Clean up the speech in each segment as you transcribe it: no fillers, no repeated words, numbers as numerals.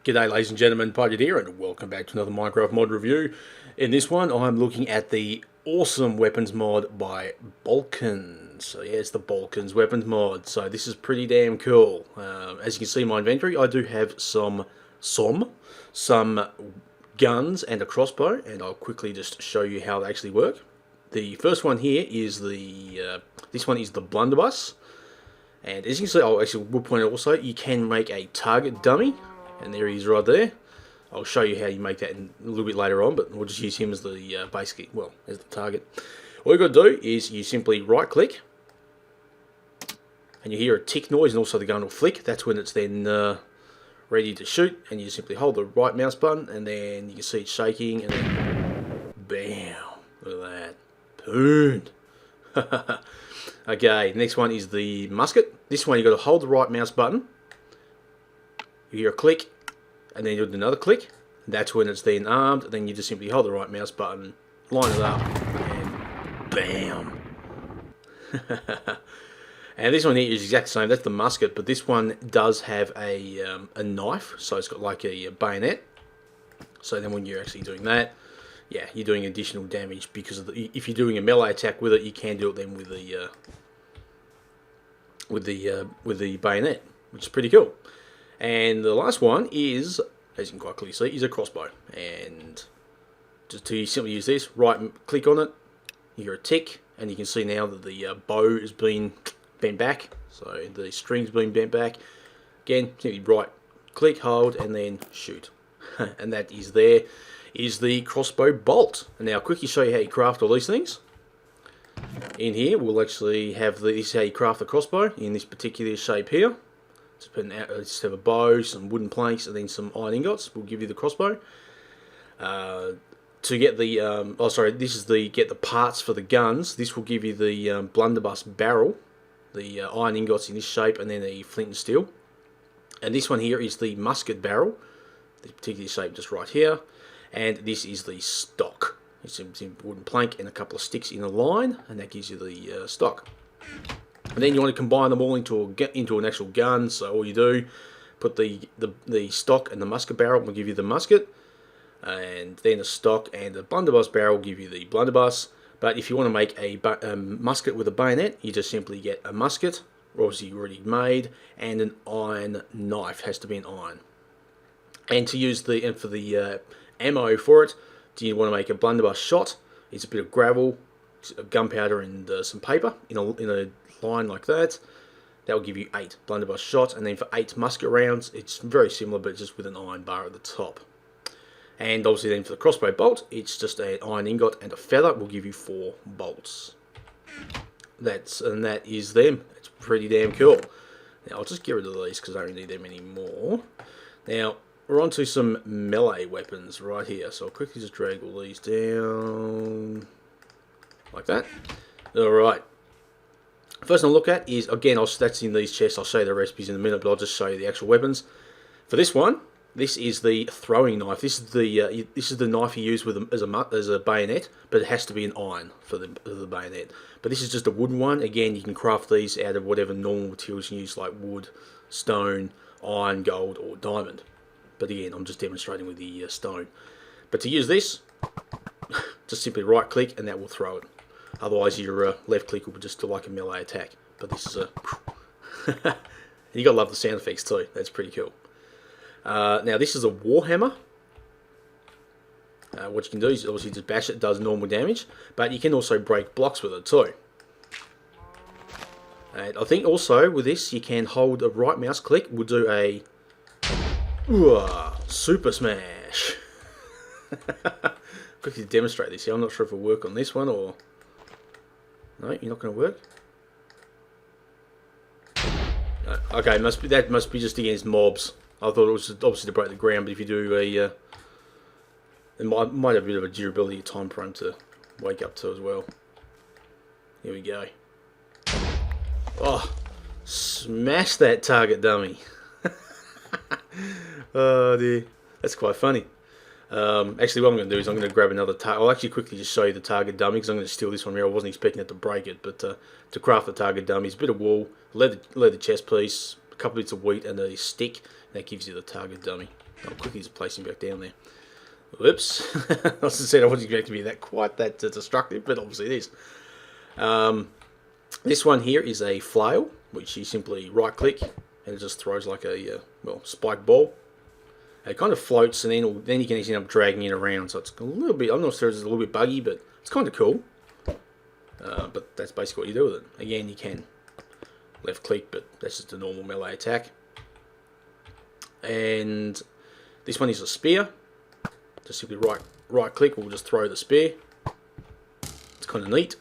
G'day ladies and gentlemen, Piedudeaus here and welcome back to another Minecraft mod review. In this one I'm looking at the awesome weapons mod by Balkon. So yeah, it's the Balkon's weapons mod. So this is pretty damn cool. As you can see in my inventory, I do have some guns and a crossbow, and I'll quickly just show you how they actually work. The first one here is this one is the blunderbuss. And as you can see, we'll point out also, you can make a target dummy. And there he is right there. I'll show you how you make that a little bit later on, but we'll just use him as the as the target. All you've got to do is you simply right click, and you hear a tick noise, and also the gun will flick. That's when it's then ready to shoot, and you simply hold the right mouse button, and then you can see it shaking, and then bam! Look at that, poon. Okay, next one is the musket. This one you've got to hold the right mouse button. You hear a click, and then you do another click. That's when it's then armed. And then you just simply hold the right mouse button, line it up, and bam. And this one here is exactly the same. That's the musket, but this one does have a knife, so it's got like a bayonet. So then when you're actually doing that, yeah, you're doing additional damage because of if you're doing a melee attack with it, you can do it then with the bayonet, which is pretty cool. And the last one is, as you can quite clearly see, is a crossbow. And just to simply use this, right click on it, you hear a tick, and you can see now that the bow has been bent back, so the string's been bent back. Again, simply right click, hold, and then shoot. And that is the crossbow bolt. And now I'll quickly show you how you craft all these things. In here, we'll actually have this is how you craft the crossbow in this particular shape here. Just have a bow, some wooden planks, and then some iron ingots. Will give you the crossbow. To get the get the parts for the guns. This will give you the blunderbuss barrel, the iron ingots in this shape, and then the flint and steel. And this one here is the musket barrel, this particular shape just right here. And this is the stock. It's a wooden plank and a couple of sticks in a line, and that gives you the stock. And then you want to combine them all into an actual gun. So all you do, put the stock and the musket barrel will give you the musket, and then the stock and the blunderbuss barrel will give you the blunderbuss. But if you want to make a musket with a bayonet, you just simply get a musket, obviously already made, and an iron knife. Has to be an iron. And to use for the ammo for it, do you want to make a blunderbuss shot? It's a bit of gravel, gunpowder, and some paper in a line like that. That will give you 8 blunderbuss shots, and then for 8 musket rounds, it's very similar, but just with an iron bar at the top. And obviously then for the crossbow bolt, it's just an iron ingot and a feather will give you 4 bolts. That is them. It's pretty damn cool. Now I'll just get rid of these because I don't need them anymore. Now we're on to some melee weapons right here. So I'll quickly just drag all these down like that. Alright. First thing I'll look at is, again, that's in these chests. I'll show you the recipes in a minute, but I'll just show you the actual weapons. For this one, this is the throwing knife. This is the knife you use as a bayonet, but it has to be an iron for the bayonet. But this is just a wooden one. Again, you can craft these out of whatever normal materials you use, like wood, stone, iron, gold, or diamond. But again, I'm just demonstrating with the stone. But to use this, just simply right click and that will throw it. Otherwise your left click will be just like a melee attack. But this is a... and you gotta love the sound effects too. That's pretty cool. Now this is a warhammer. What you can do is obviously just bash it. It does normal damage. But you can also break blocks with it too. And I think also with this you can hold a right mouse click. We'll do a... super smash. Quickly demonstrate this here. I'm not sure if it'll work on this one or... No, you're not going to work? No. Okay, that must be just against mobs. I thought it was obviously to break the ground, but if you do it might have a bit of a durability time frame to wake up to as well. Here we go. Oh, smash that target dummy. Oh dear, that's quite funny. Actually, what I'm going to do is I'm going to grab another target. I'll actually quickly just show you the target dummy because I'm going to steal this one here. I wasn't expecting it to break it, but to craft the target dummy is a bit of wool, leather chest piece, a couple bits of wheat, and a stick. That gives you the target dummy. I'll quickly just place him back down there. Whoops. As I said, I wasn't expecting to be quite that destructive, but obviously it is. This one here is a flail, which you simply right click and it just throws like a spike ball. It kind of floats, and then you can end up dragging it around. So it's a little bit, I'm not sure it's a little bit buggy, but it's kind of cool. But that's basically what you do with it. Again, you can left click, but that's just a normal melee attack. And this one is a spear. Just simply right click, we'll just throw the spear. It's kind of neat.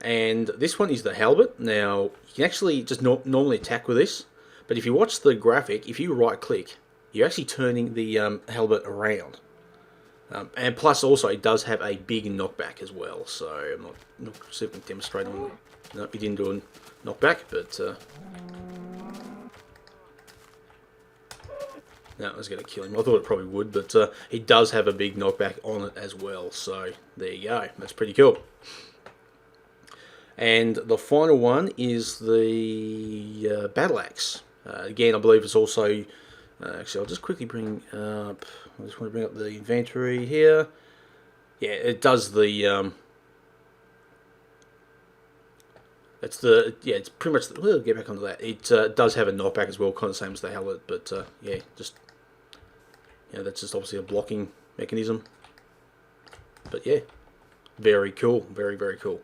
And this one is the halberd. Now, you can actually just normally attack with this, but if you watch the graphic, if you right click, you're actually turning the halberd around. And plus also it does have a big knockback as well, so I'm not simply demonstrating on it. No, he didn't do a knockback, but no, I was going to kill him. I thought it probably would, but it does have a big knockback on it as well, so there you go. That's pretty cool. And the final one is the battle axe. Again, I believe it's also... actually, I'll just quickly bring up... I just want to bring up the inventory here. Yeah, it does the... it's pretty much... We'll get back onto that. It does have a knockback as well, kind of the same as the halberd, but yeah, just... that's just obviously a blocking mechanism. But yeah, very cool. Very, very cool.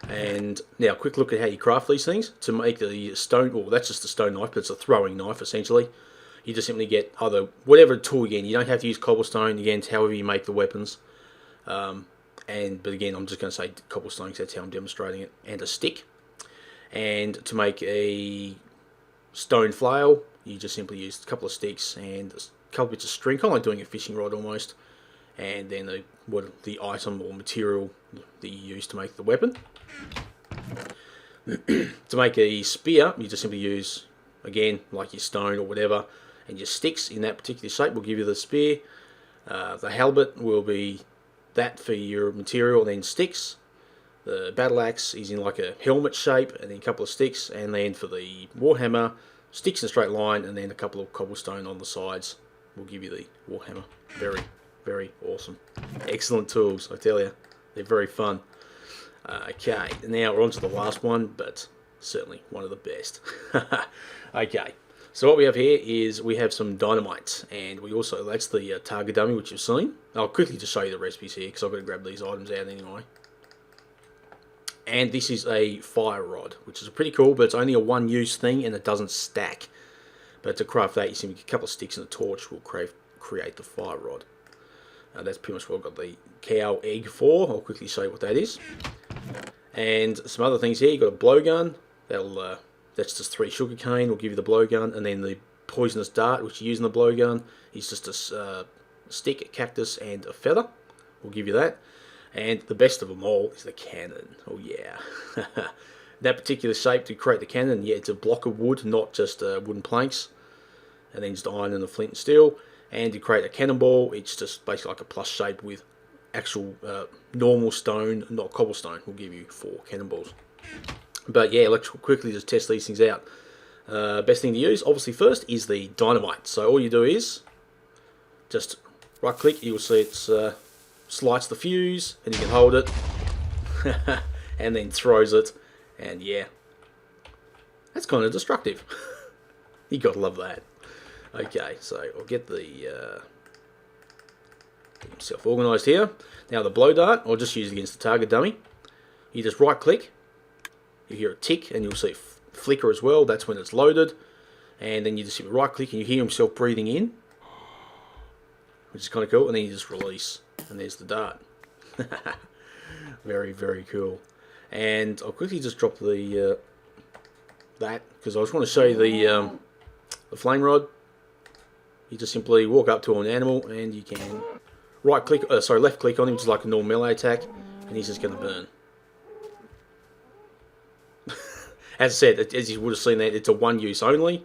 And now, a quick look at how you craft these things. To make the stone, well, that's just a stone knife, but it's a throwing knife, essentially. You just simply get either whatever tool again. You don't have to use cobblestone, again, it's however you make the weapons. But again, I'm just going to say cobblestone because that's how I'm demonstrating it. And a stick. And to make a stone flail, you just simply use a couple of sticks and a couple bits of string, kind of like doing a fishing rod almost. And then the item or material that you use to make the weapon. To make a spear, you just simply use, again, like your stone or whatever, and your sticks in that particular shape will give you the spear. The halberd will be that for your material, and then sticks. The battle axe is in like a helmet shape, and then a couple of sticks, and then for the warhammer, sticks in a straight line, and then a couple of cobblestone on the sides will give you the warhammer. Very, very awesome. Excellent tools, I tell you. They're very fun. Okay, now we're on to the last one, but certainly one of the best. Okay, so what we have here is we have some dynamite, and we also, that's the target dummy which you've seen. I'll quickly just show you the recipes here because I've got to grab these items out anyway. And this is a fire rod, which is pretty cool, but it's only a one-use thing and it doesn't stack. But to craft that, you simply get a couple of sticks and a torch will create the fire rod. That's pretty much what I've got the cow egg for. I'll quickly show you what that is. And some other things here, you've got a blowgun. That's just 3 sugarcane, will give you the blowgun. And then the poisonous dart, which you use in the blowgun, is just a stick, a cactus, and a feather. Will give you that. And the best of them all is the cannon. Oh yeah. That particular shape to create the cannon, yeah, it's a block of wood, not just wooden planks. And then just iron and the flint and steel. And to create a cannonball, it's just basically like a plus shape with actual normal stone, not cobblestone, will give you 4 cannonballs. But yeah, let's quickly just test these things out. Best thing to use, obviously first, is the dynamite. So all you do is just right click, you'll see it's slides the fuse, and you can hold it, and then throws it, and yeah, that's kind of destructive. You gotta love that. Okay, so I'll get myself organised here. Now the blow dart, I'll just use it against the target dummy. You just right click, you hear a tick, and you'll see it flicker as well. That's when it's loaded. And then you just right click and you hear himself breathing in, which is kind of cool. And then you just release, and there's the dart. Very, very cool. And I'll quickly just drop the that because I just want to show you the flame rod. You just simply walk up to an animal and you can left click on him, just like a normal melee attack, and he's just going to burn. As I said, as you would have seen that, it's a one use only.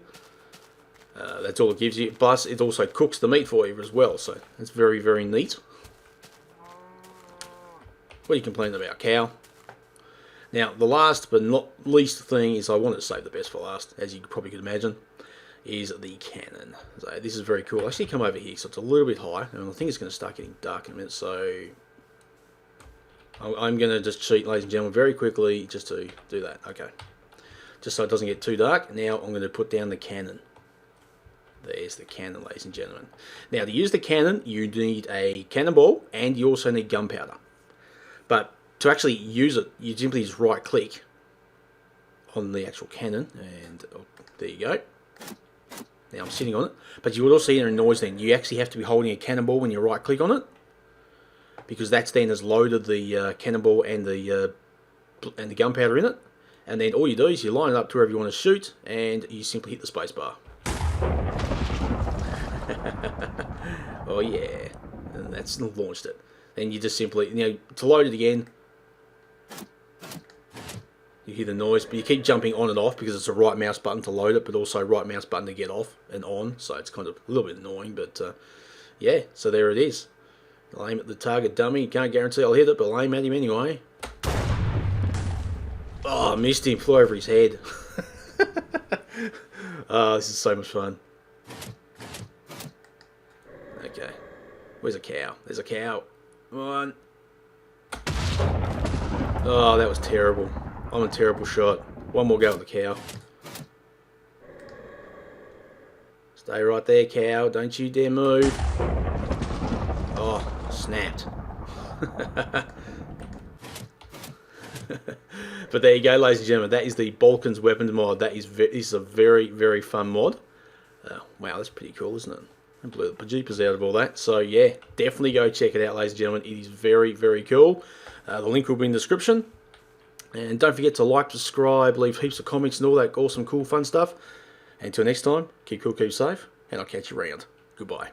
That's all it gives you. Plus, it also cooks the meat for you as well, so it's very, very neat. What are you complaining about, cow? Now, the last but not least thing is I wanted to save the best for last, as you probably could imagine, is the cannon. So this is very cool. Actually, come over here, so it's a little bit high, and I think it's going to start getting dark in a minute. So I'm going to just cheat, ladies and gentlemen, very quickly, just to do that. Okay, just so it doesn't get too dark. Now I'm going to put down the cannon. There's the cannon, ladies and gentlemen. Now, to use the cannon, you need a cannonball, and you also need gunpowder. But to actually use it, you simply just right-click on the actual cannon, and oh, there you go. Now I'm sitting on it, but you will also hear a noise then. You actually have to be holding a cannonball when you right-click on it, because that's then has loaded the cannonball and the gunpowder in it. And then all you do is you line it up to wherever you want to shoot, and you simply hit the space bar. Oh yeah, and that's launched it. Then you just simply, to load it again, you hear the noise, but you keep jumping on and off because it's a right mouse button to load it, but also right mouse button to get off and on, so it's kind of a little bit annoying, but yeah, so there it is. I'll aim at the target dummy. Can't guarantee I'll hit it, but I'll aim at him anyway. Oh, I missed him, flew over his head. Oh, this is so much fun. Okay, where's a cow? There's a cow. One. Oh, that was terrible. I'm a terrible shot. One more go at the cow. Stay right there, cow. Don't you dare move. Oh, snapped. But there you go, ladies and gentlemen. That is the Balkans weapons mod. This is a very, very fun mod. Wow, that's pretty cool, isn't it? I blew the bejeepers out of all that. So yeah, definitely go check it out, ladies and gentlemen. It is very, very cool. The link will be in the description. And don't forget to like, subscribe, leave heaps of comments and all that awesome, cool, fun stuff. Until next time, keep cool, keep safe, and I'll catch you around. Goodbye.